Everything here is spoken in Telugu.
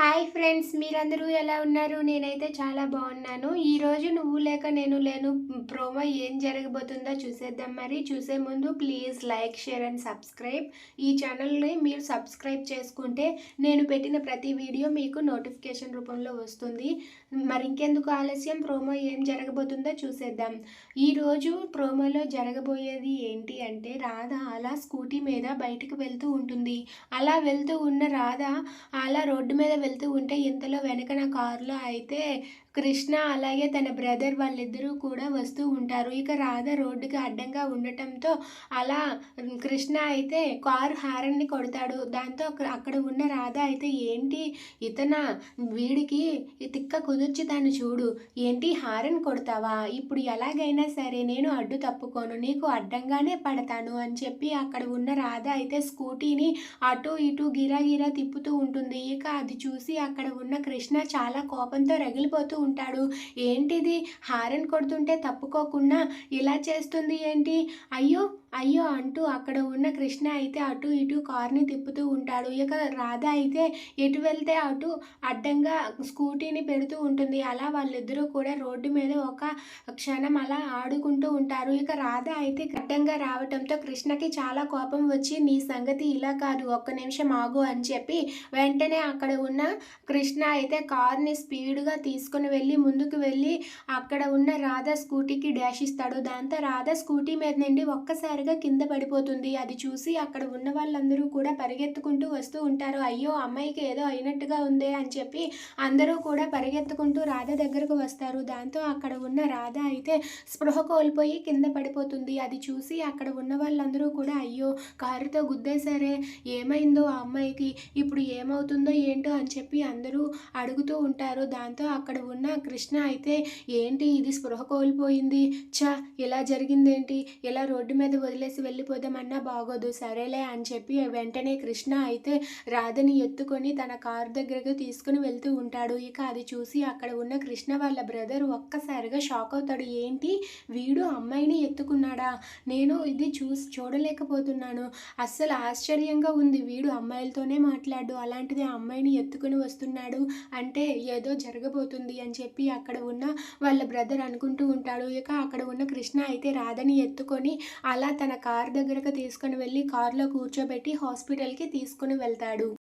హాయ్ ఫ్రెండ్స్, మీరందరూ ఎలా ఉన్నారు? నేనైతే చాలా బాగున్నాను. ఈరోజు 'నువ్వు లేక నేను లేను' ప్రోమో ఏం జరగబోతుందో చూసేద్దాం. మరి చూసే ముందు please like, share and subscribe. ఈ ఛానల్ని మీరు సబ్స్క్రైబ్ చేసుకుంటే నేను పెట్టిన ప్రతి వీడియో మీకు నోటిఫికేషన్ రూపంలో వస్తుంది. మరి ఇంకెందుకు ఆలస్యం, ప్రోమో ఏం జరగబోతుందో చూసేద్దాం. ఈరోజు ప్రోమోలో జరగబోయేది ఏంటి అంటే, రాధ అలా స్కూటీ మీద బయటికి వెళ్తూ ఉంటుంది. అలా వెళ్తూ ఉన్న రాధ అలా రోడ్డు మీద వెళ్తూ ఉంటే ఇంతలో వెనకన కారులో అయితే కృష్ణ అలాగే తన బ్రదర్ వాళ్ళిద్దరూ కూడా వస్తూ ఉంటారు. ఇక రాధ రోడ్డుకి అడ్డంగా ఉండటంతో అలా కృష్ణ అయితే కారు హారన్ని కొడతాడు. దాంతో అక్కడ ఉన్న రాధ అయితే ఏంటి ఇతన వీడికి తిక్క కుదుర్చుతాను చూడు, ఏంటి హారన్ కొడతావా, ఇప్పుడు ఎలాగైనా సరే నేను అడ్డు తప్పుకోను, నీకు అడ్డంగానే పడతాను అని చెప్పి అక్కడ ఉన్న రాధ అయితే స్కూటీని అటు ఇటు గిరాగిరా తిప్పుతూ ఉంటుంది. ఇక అది చూసి అక్కడ ఉన్న కృష్ణ చాలా కోపంతో రగిలిపోతూ ఉంటాడు. ఏంటిది, హారన్ కొడుతుంటే తప్పుకోకుండా ఇలా చేస్తుంది ఏంటి, అయ్యో అయ్యో అంటూ అక్కడ ఉన్న కృష్ణ అయితే అటు ఇటు కార్ని తిప్పుతూ ఉంటాడు. ఇక రాధ అయితే ఎటు వెళ్తే అటు అడ్డంగా స్కూటీని పెడుతూ ఉంటుంది. అలా వాళ్ళిద్దరూ కూడా రోడ్డు మీద ఒక క్షణం అలా ఆడుకుంటూ ఉంటారు. ఇక రాధ అయితే అడ్డంగా రావటంతో కృష్ణకి చాలా కోపం వచ్చి, నీ సంగతి ఇలా కాదు, ఒక్క నిమిషం ఆగు అని చెప్పి వెంటనే అక్కడ ఉన్న కృష్ణ అయితే కార్ని స్పీడ్గా తీసుకుని వెళ్ళి ముందుకు వెళ్ళి అక్కడ ఉన్న రాధ స్కూటీకి డాష్ ఇస్తాడు. దాంతో రాధ స్కూటీ మీద నుండి ఒక్కసారిగా కింద పడిపోతుంది. అది చూసి అక్కడ ఉన్న వాళ్ళందరూ కూడా పరిగెత్తుకుంటూ వస్తూ ఉంటారు. అయ్యో, అమ్మాయికి ఏదో అయినట్టుగా ఉందే అని చెప్పి అందరూ కూడా పరిగెత్తుకుంటూ రాధ దగ్గరకు వస్తారు. దాంతో అక్కడ ఉన్న రాధ అయితే స్పృహ కోల్పోయి కింద పడిపోతుంది. అది చూసి అక్కడ ఉన్న వాళ్ళందరూ కూడా అయ్యో, కారుతో గుద్దేశారే, ఏమైందో ఆ అమ్మాయికి, ఇప్పుడు ఏమవుతుందో ఏంటో అని చెప్పి అందరూ అడుగుతూ ఉంటారు. దాంతో అక్కడ ఉన్న కృష్ణ అయితే ఏంటి ఇది స్పృహ కోల్పోయింది, ఇలా జరిగిందేంటి, ఇలా రోడ్డు మీద వదిలేసి వెళ్ళిపోదామన్నా బాగోదు, సరేలే అని చెప్పి వెంటనే కృష్ణ అయితే రాధని ఎత్తుకొని తన కారు దగ్గరకు తీసుకుని వెళ్తూ ఉంటాడు. ఇక అది చూసి అక్కడ ఉన్న కృష్ణ వాళ్ళ బ్రదర్ ఒక్కసారిగా షాక్ అవుతాడు. ఏంటి, వీడు అమ్మాయిని ఎత్తుకున్నాడా, నేను ఇది చూడలేకపోతున్నాను, అస్సలు ఆశ్చర్యంగా ఉంది, వీడు అమ్మాయిలతోనే మాట్లాడు, అలాంటిది ఆ అమ్మాయిని ఎత్తుకుని వస్తున్నాడు అంటే ఏదో జరగబోతుంది అని చెప్పి అక్కడ ఉన్న వాళ్ళ బ్రదర్ అనుకుంటూ ఉంటాడు. ఇక అక్కడ ఉన్న కృష్ణ అయితే రాధని ఎత్తుకొని అలా తన కార్ దగ్గరకు తీసుకుని వెళ్ళి కారులో కూర్చోబెట్టి హాస్పిటల్కి తీసుకుని వెళ్తాడు.